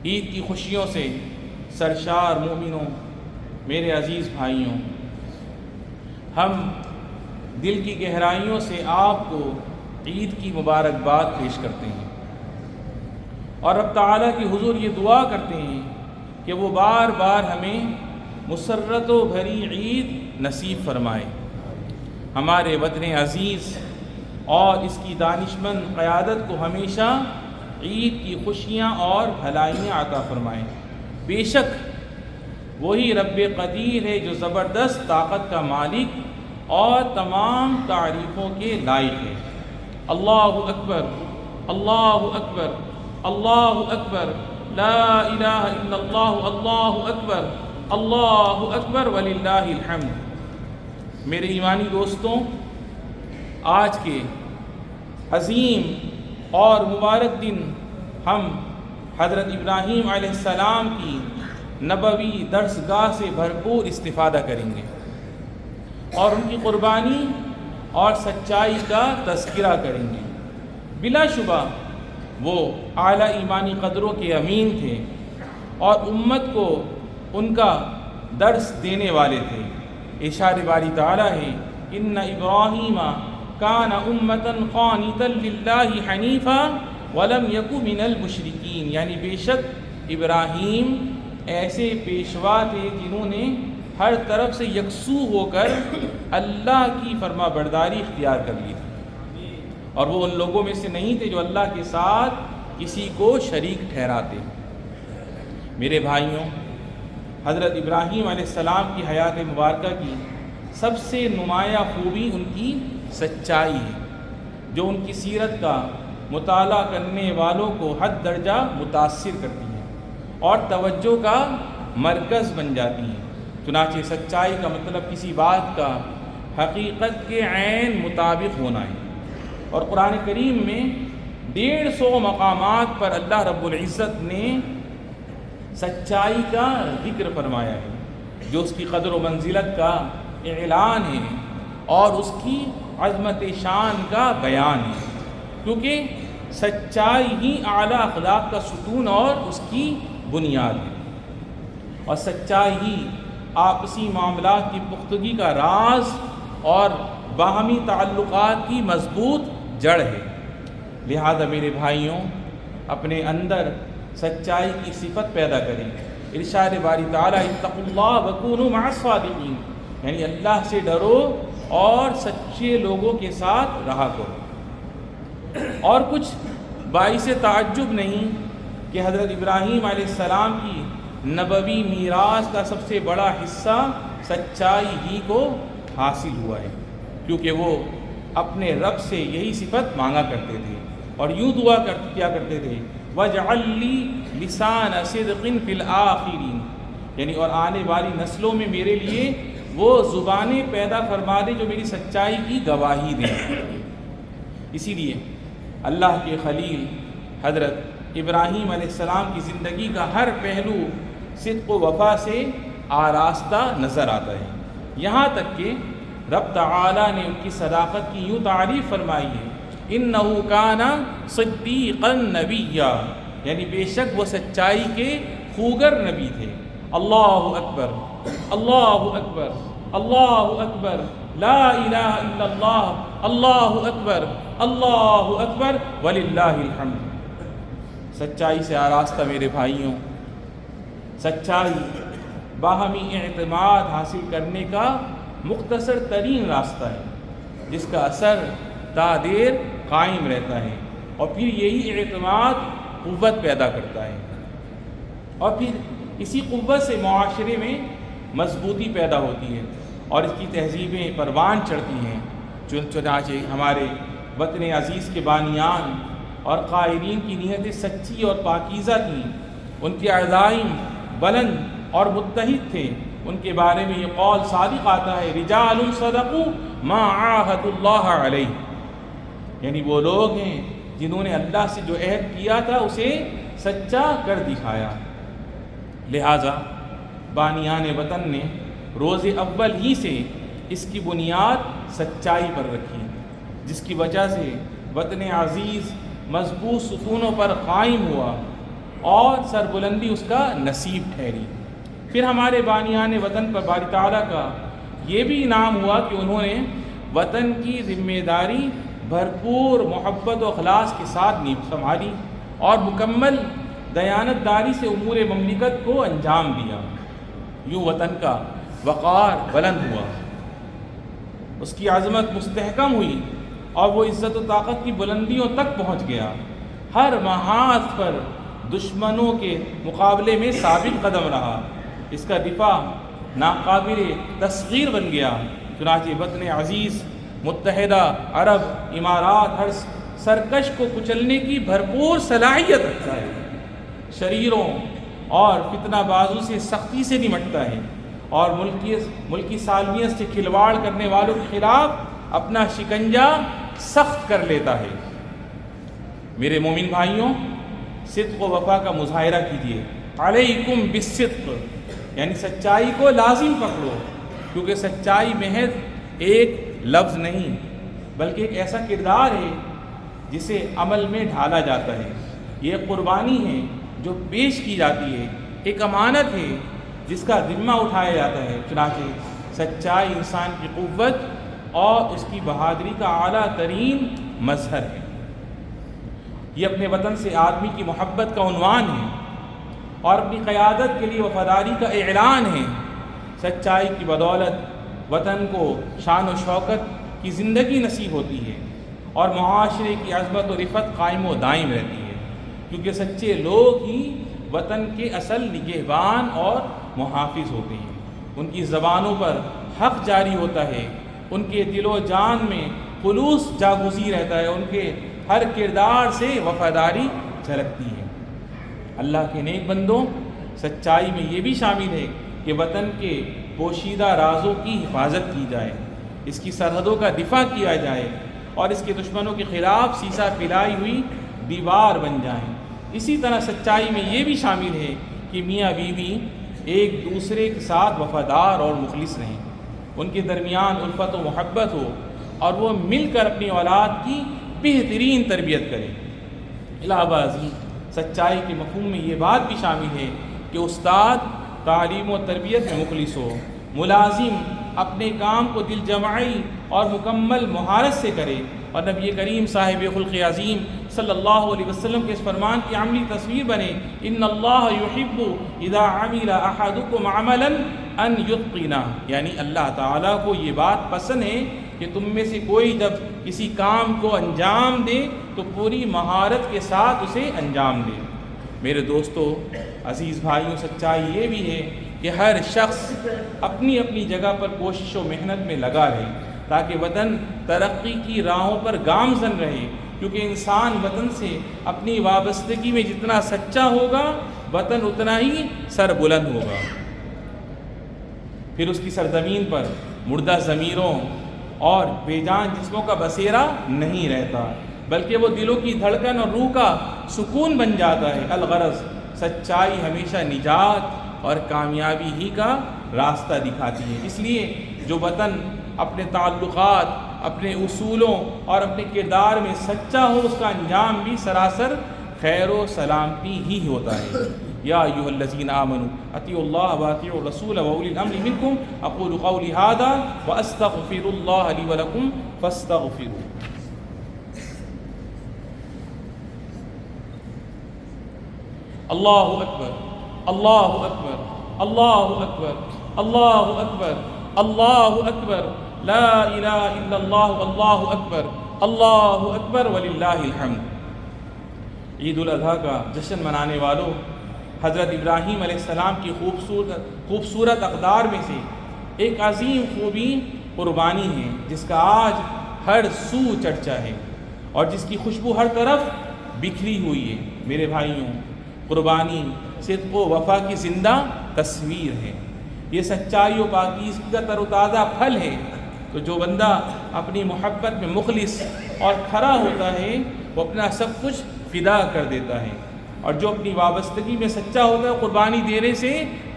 عید کی خوشیوں سے سرشار مومنوں، میرے عزیز بھائیوں، ہم دل کی گہرائیوں سے آپ کو عید کی مبارکباد پیش کرتے ہیں اور رب تعالیٰ کی حضور یہ دعا کرتے ہیں کہ وہ بار بار ہمیں مسرت و بھری عید نصیب فرمائے، ہمارے وطن عزیز اور اس کی دانشمند قیادت کو ہمیشہ عید کی خوشیاں اور بھلائیاں عطا فرمائیں۔ بے شک وہی رب قدیر ہے جو زبردست طاقت کا مالک اور تمام تعریفوں کے لائق ہے۔ اللہ اکبر، اللہ اکبر، اللہ اکبر، لا الہ الا اللہ، اللہ اکبر، اللہ اکبر وللہ الحمد۔ میرے ایمانی دوستوں، آج کے عظیم اور مبارک دن ہم حضرت ابراہیم علیہ السلام کی نبوی درس گاہ سے بھرپور استفادہ کریں گے اور ان کی قربانی اور سچائی کا تذکرہ کریں گے۔ بلا شبہ وہ اعلیٰ ایمانی قدروں کے امین تھے اور امت کو ان کا درس دینے والے تھے۔ ارشاد باری تعالیٰ ہے، ان ابراہیم کان امۃ قانتا للہ حنیفا ولم یک من المشرکین، یعنی بے شک ابراہیم ایسے پیشوا تھے جنہوں نے ہر طرف سے یکسو ہو کر اللہ کی فرما برداری اختیار کر لی تھی، اور وہ ان لوگوں میں سے نہیں تھے جو اللہ کے ساتھ کسی کو شریک ٹھہراتے۔ میرے بھائیوں، حضرت ابراہیم علیہ السلام کی حیات مبارکہ کی سب سے نمایاں خوبی ان کی سچائی ہے، جو ان کی سیرت کا مطالعہ کرنے والوں کو حد درجہ متاثر کرتی ہے اور توجہ کا مرکز بن جاتی ہے۔ چنانچہ سچائی کا مطلب کسی بات کا حقیقت کے عین مطابق ہونا ہے، اور قرآن کریم میں 150 مقامات پر اللہ رب العزت نے سچائی کا ذکر فرمایا ہے، جو اس کی قدر و منزلت کا اعلان ہے اور اس کی عظمت شان کا بیان ہے، کیونکہ سچائی ہی اعلیٰ اخلاق کا ستون اور اس کی بنیاد ہے، اور سچائی ہی آپسی معاملات کی پختگی کا راز اور باہمی تعلقات کی مضبوط جڑ ہے۔ لہذا میرے بھائیوں، اپنے اندر سچائی کی صفت پیدا کریں۔ ارشاد باری تعالیٰ، اتقوا اللہ وکونوا مع الصادقین، یعنی اللہ سے ڈرو اور سچے لوگوں کے ساتھ رہا کرو۔ اور کچھ باعث تعجب نہیں کہ حضرت ابراہیم علیہ السلام کی نبوی میراث کا سب سے بڑا حصہ سچائی ہی کو حاصل ہوا ہے، کیونکہ وہ اپنے رب سے یہی صفت مانگا کرتے تھے اور یوں دعا کیا کرتے تھے، وَاجْعَلْ لِي لِسَانَ صِدْقٍ فِي الْآخِرِينَ، یعنی اور آنے والی نسلوں میں میرے لیے وہ زبانیں پیدا فرما دے جو میری سچائی کی گواہی دیں۔ اسی لیے اللہ کے خلیل حضرت ابراہیم علیہ السلام کی زندگی کا ہر پہلو صدق و وفا سے آراستہ نظر آتا ہے، یہاں تک کہ رب تعالیٰ نے ان کی صداقت کی یوں تعریف فرمائی ہے، اِنَّهُ كَانَ صِدِّيقًا نَبِيًّا، یعنی بے شک وہ سچائی کے خوگر نبی تھے۔ اللہ اکبر، اللہ اکبر، اللہ اکبر، لا الہ الا اللہ، اللہ اکبر، اللہ اکبر وللہ الحمد۔ سچائی سے آراستہ میرے بھائیوں، سچائی باہمی اعتماد حاصل کرنے کا مختصر ترین راستہ ہے، جس کا اثر تا دیر قائم رہتا ہے، اور پھر یہی اعتماد قوت پیدا کرتا ہے، اور پھر اسی قوت سے معاشرے میں مضبوطی پیدا ہوتی ہے اور اس کی تہذیبیں پروان چڑھتی ہیں۔ چنانچہ ہمارے وطن عزیز کے بانیان اور قائلین کی نیتیں سچی اور پاکیزہ تھیں، ان کے عزائم بلند اور متحد تھے۔ ان کے بارے میں یہ قول صادق آتا ہے، رجال صدقوا ما عاہدوا اللہ علیہ، یعنی وہ لوگ ہیں جنہوں نے اللہ سے جو عہد کیا تھا اسے سچا کر دکھایا۔ لہٰذا بانیان وطن نے روز اول ہی سے اس کی بنیاد سچائی پر رکھی، جس کی وجہ سے وطن عزیز مضبوط ستونوں پر قائم ہوا اور سربلندی اس کا نصیب ٹھہری۔ پھر ہمارے بانیان وطن پر باری تعالیٰ کا یہ بھی انعام ہوا کہ انہوں نے وطن کی ذمہ داری بھرپور محبت و اخلاص کے ساتھ سنبھالی اور مکمل دیانت داری سے امور مملکت کو انجام دیا۔ یوں وطن کا وقار بلند ہوا، اس کی عظمت مستحکم ہوئی اور وہ عزت و طاقت کی بلندیوں تک پہنچ گیا۔ ہر محاذ پر دشمنوں کے مقابلے میں ثابت قدم رہا، اس کا دفاع ناقابل تسخیر بن گیا۔ چنانچہ وطن عزیز متحدہ عرب امارات ہر سرکش کو کچلنے کی بھرپور صلاحیت رکھتا ہے، شریروں اور فتنہ بازوں سے سختی سے نمٹتا ہے اور ملکی سالمیت سے کھلواڑ کرنے والوں کے خلاف اپنا شکنجہ سخت کر لیتا ہے۔ میرے مومن بھائیوں، صدق و وفا کا مظاہرہ کیجیے۔ علیکم بالصدق، یعنی سچائی کو لازم پکڑو، کیونکہ سچائی محض ایک لفظ نہیں بلکہ ایک ایسا کردار ہے جسے عمل میں ڈھالا جاتا ہے۔ یہ قربانی ہے جو پیش کی جاتی ہے، ایک امانت ہے جس کا ذمہ اٹھایا جاتا ہے۔ چنانچہ سچائی انسان کی قوت اور اس کی بہادری کا اعلیٰ ترین مظہر ہے۔ یہ اپنے وطن سے آدمی کی محبت کا عنوان ہے اور اپنی قیادت کے لیے وفاداری کا اعلان ہے۔ سچائی کی بدولت وطن کو شان و شوکت کی زندگی نصیب ہوتی ہے اور معاشرے کی عظمت و رفت قائم و دائم رہتی ہے، کیونکہ سچے لوگ ہی وطن کے اصل نگہبان اور محافظ ہوتے ہیں۔ ان کی زبانوں پر حق جاری ہوتا ہے، ان کے دل و جان میں خلوص جاگزی رہتا ہے، ان کے ہر کردار سے وفاداری جھلکتی ہے۔ اللہ کے نیک بندوں، سچائی میں یہ بھی شامل ہے کہ وطن کے پوشیدہ رازوں کی حفاظت کی جائے، اس کی سرحدوں کا دفاع کیا جائے اور اس کے دشمنوں کے خلاف سیسا پلائی ہوئی دیوار بن جائیں۔ اسی طرح سچائی میں یہ بھی شامل ہے کہ میاں بیوی ایک دوسرے کے ساتھ وفادار اور مخلص رہیں، ان کے درمیان الفت و محبت ہو اور وہ مل کر اپنی اولاد کی بہترین تربیت کریں۔ علاوہ ازیں سچائی کے مفہوم میں یہ بات بھی شامل ہے کہ استاد تعلیم و تربیت میں مخلص ہو، ملازم اپنے کام کو دل جمعی اور مکمل مہارت سے کرے، اور نبی کریم صاحب خلق عظیم صلی اللہ علیہ وسلم کے اس فرمان کی عملی تصویر بنے، ان اللہ یحب اذا عمل احدکم عملا ان یتقنہ، یعنی اللہ تعالیٰ کو یہ بات پسند ہے کہ تم میں سے کوئی جب کسی کام کو انجام دے تو پوری مہارت کے ساتھ اسے انجام دے۔ میرے دوستو، عزیز بھائیوں، سچائی یہ بھی ہے کہ ہر شخص اپنی اپنی جگہ پر کوشش و محنت میں لگا رہے تاکہ وطن ترقی کی راہوں پر گامزن رہے، کیونکہ انسان وطن سے اپنی وابستگی میں جتنا سچا ہوگا وطن اتنا ہی سر بلند ہوگا۔ پھر اس کی سرزمین پر مردہ ضمیروں اور بے جان جسموں کا بسیرا نہیں رہتا، بلکہ وہ دلوں کی دھڑکن اور روح کا سکون بن جاتا ہے۔ الغرض سچائی ہمیشہ نجات اور کامیابی ہی کا راستہ دکھاتی ہے۔ اس لیے جو وطن اپنے تعلقات، اپنے اصولوں اور اپنے کردار میں سچا ہو، اس کا انجام بھی سراسر خیر و سلامتی ہی ہوتا ہے۔ یا ایھا الذین آمنوا اطیعوا اللہ واطیعوا الرسول واولی الامر منکم، اقول قولی ھذا واستغفر اللہ لی ولکم فاستغفروہ۔ اللہ اکبر، اللہ اکبر، اللہ اکبر، اللہ اکبر، اللہ اکبر، لا الہ الا اللہ، اللہ اکبر، اللہ اکبر وللہ الحمد۔ عید الاضحیٰ کا جشن منانے والوں، حضرت ابراہیم علیہ السلام کی خوبصورت اقدار میں سے ایک عظیم خوبی قربانی ہے، جس کا آج ہر سو چرچا ہے اور جس کی خوشبو ہر طرف بکھری ہوئی ہے۔ میرے بھائیوں، قربانی صدق و وفا کی زندہ تصویر ہے، یہ سچائی و پاکیزگی کا تر و تازہ پھل ہے۔ تو جو بندہ اپنی محبت میں مخلص اور کھرا ہوتا ہے وہ اپنا سب کچھ فدا کر دیتا ہے، اور جو اپنی وابستگی میں سچا ہوتا ہے قربانی دینے سے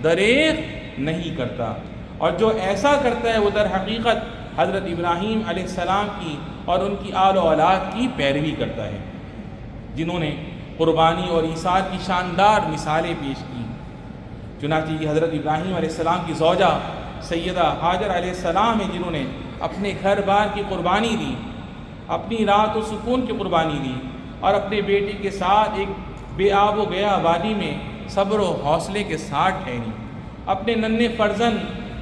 دریغ نہیں کرتا، اور جو ایسا کرتا ہے وہ در حقیقت حضرت ابراہیم علیہ السلام کی اور ان کی آل و اولاد کی پیروی کرتا ہے، جنہوں نے قربانی اور ایثار کی شاندار مثالیں پیش کیں۔ چنانچہ یہ حضرت ابراہیم علیہ السلام کی زوجہ سیدہ ہاجر علیہ السلام ہیں جنہوں نے اپنے گھر بار کی قربانی دی، اپنی راحت و سکون کی قربانی دی، اور اپنے بیٹے کے ساتھ ایک بے آب و گیا وادی میں صبر و حوصلے کے ساتھ ٹھہری، اپنے ننھے فرزند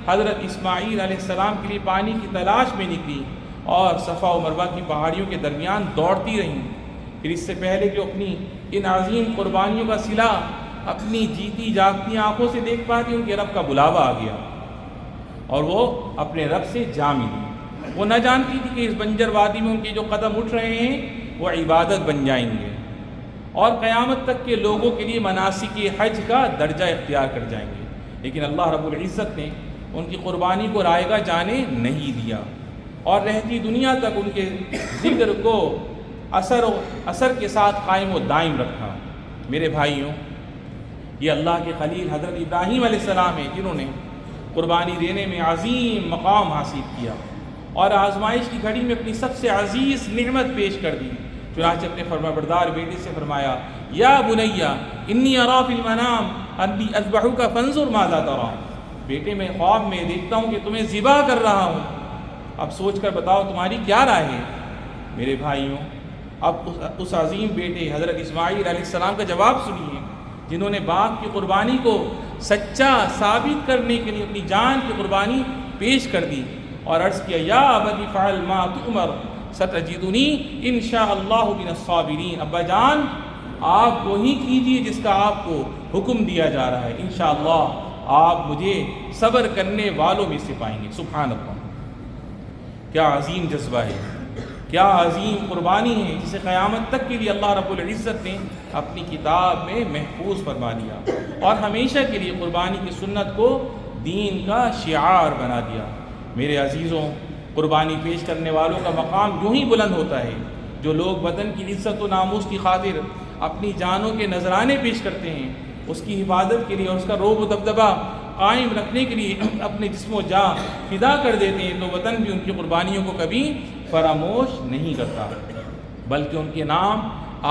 حضرت اسماعیل علیہ السلام کے لیے پانی کی تلاش میں نکلی اور صفا و مروہ کی پہاڑیوں کے درمیان دوڑتی رہیں۔ پھر اس سے پہلے جو اپنی ان عظیم قربانیوں کا صلہ اپنی جیتی جاگتی آنکھوں سے دیکھ پاتی، ان کے رب کا بلاوا آ گیا اور وہ اپنے رب سے جا ملی۔ وہ نہ جانتی تھی کہ اس بنجر وادی میں ان کے جو قدم اٹھ رہے ہیں وہ عبادت بن جائیں گے اور قیامت تک کے لوگوں کے لیے مناسک حج کا درجہ اختیار کر جائیں گے، لیکن اللہ رب العزت نے ان کی قربانی کو رائگاں جانے نہیں دیا اور رہتی دنیا تک ان کے ذکر کو اثر کے ساتھ قائم و دائم رکھا۔ میرے بھائیوں، یہ اللہ کے خلیل حضرت ابراہیم علیہ السلام ہیں جنہوں نے قربانی دینے میں عظیم مقام حاصل کیا اور آزمائش کی گھڑی میں اپنی سب سے عزیز نعمت پیش کر دی۔ چنانچہ اپنے فرمانبردار بیٹے سے فرمایا، یا بنیا انی ارا فی المنام انی اذبحک فانظر ماذا تری، بیٹے میں خواب میں دیکھتا ہوں کہ تمہیں ذبح کر رہا ہوں، اب سوچ کر بتاؤ تمہاری کیا رائے ہے۔ میرے بھائیوں، اب اس عظیم بیٹے حضرت اسماعیل علیہ السلام کا جواب سنیے، جنہوں نے باپ کی قربانی کو سچا ثابت کرنے کے لیے اپنی جان کی قربانی پیش کر دی اور عرض کیا، یا ابت فعل ما تؤمر ستجدنی انشاءاللہ من الصابرین، ابا جان آپ وہی کیجیے جس کا آپ کو حکم دیا جا رہا ہے، انشاءاللہ آپ مجھے صبر کرنے والوں میں سے پائیں گے۔ سبحان اللہ، کیا عظیم جذبہ ہے، کیا عظیم قربانی ہے جسے قیامت تک کے لیے اللہ رب العزت نے اپنی کتاب میں محفوظ فرما دیا اور ہمیشہ کے لیے قربانی کی سنت کو دین کا شعار بنا دیا۔ میرے عزیزوں، قربانی پیش کرنے والوں کا مقام یوں ہی بلند ہوتا ہے جو لوگ وطن کی عزت و ناموس کی خاطر اپنی جانوں کے نذرانے پیش کرتے ہیں، اس کی حفاظت کے لیے اور اس کا رعب و دبدبہ قائم رکھنے کے لیے اپنے جسم و جاں فدا کر دیتے ہیں، تو وطن بھی ان کی قربانیوں کو کبھی فراموش نہیں کرتا، بلکہ ان کے نام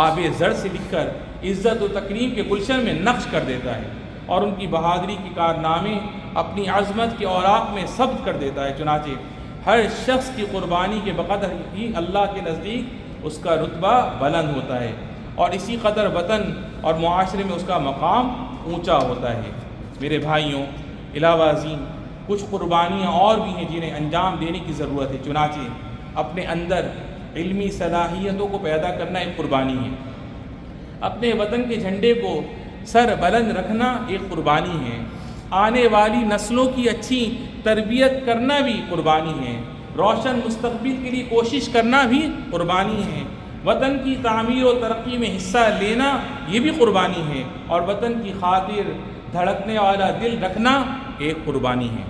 آب زر سے لکھ کر عزت و تکریم کے گلشن میں نقش کر دیتا ہے اور ان کی بہادری کے کارنامے اپنی عظمت کے اوراق میں ثبت کر دیتا ہے۔ چنانچہ ہر شخص کی قربانی کے بقدر ہی اللہ کے نزدیک اس کا رتبہ بلند ہوتا ہے اور اسی قدر وطن اور معاشرے میں اس کا مقام اونچا ہوتا ہے۔ میرے بھائیوں، علاوہ ازیں کچھ قربانیاں اور بھی ہیں جنہیں انجام دینے کی ضرورت ہے۔ چنانچہ اپنے اندر علمی صلاحیتوں کو پیدا کرنا ایک قربانی ہے، اپنے وطن کے جھنڈے کو سر بلند رکھنا ایک قربانی ہے، آنے والی نسلوں کی اچھی تربیت کرنا بھی قربانی ہے، روشن مستقبل کے لیے کوشش کرنا بھی قربانی ہے، وطن کی تعمیر و ترقی میں حصہ لینا یہ بھی قربانی ہے، اور وطن کی خاطر دھڑکنے والا دل رکھنا ایک قربانی ہے۔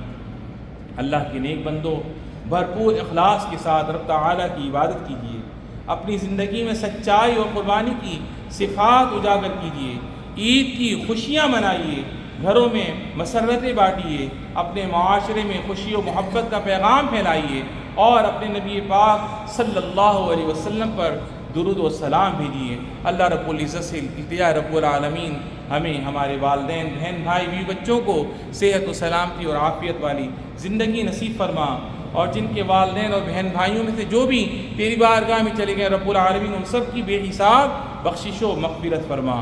اللہ کے نیک بندوں، بھرپور اخلاص کے ساتھ رب تعالیٰ کی عبادت کیجیے، اپنی زندگی میں سچائی اور قربانی کی صفات اجاگر کیجیے، عید کی خوشیاں منائیے، گھروں میں مسرتیں بانٹیے، اپنے معاشرے میں خوشی و محبت کا پیغام پھیلائیے اور اپنے نبی پاک صلی اللہ علیہ وسلم پر درود و سلام بھیجیے۔ اللہ رب العزت سے التجا رب العالمین ہمیں، ہمارے والدین، بہن بھائی، بیوی بچوں کو صحت و سلامتی اور عافیت والی زندگی نصیب فرما، اور جن کے والدین اور بہن بھائیوں میں سے جو بھی تیری بارگاہ میں چلے گئے رب العالمین ان سب کی بے حساب بخشش و مغفرت فرما۔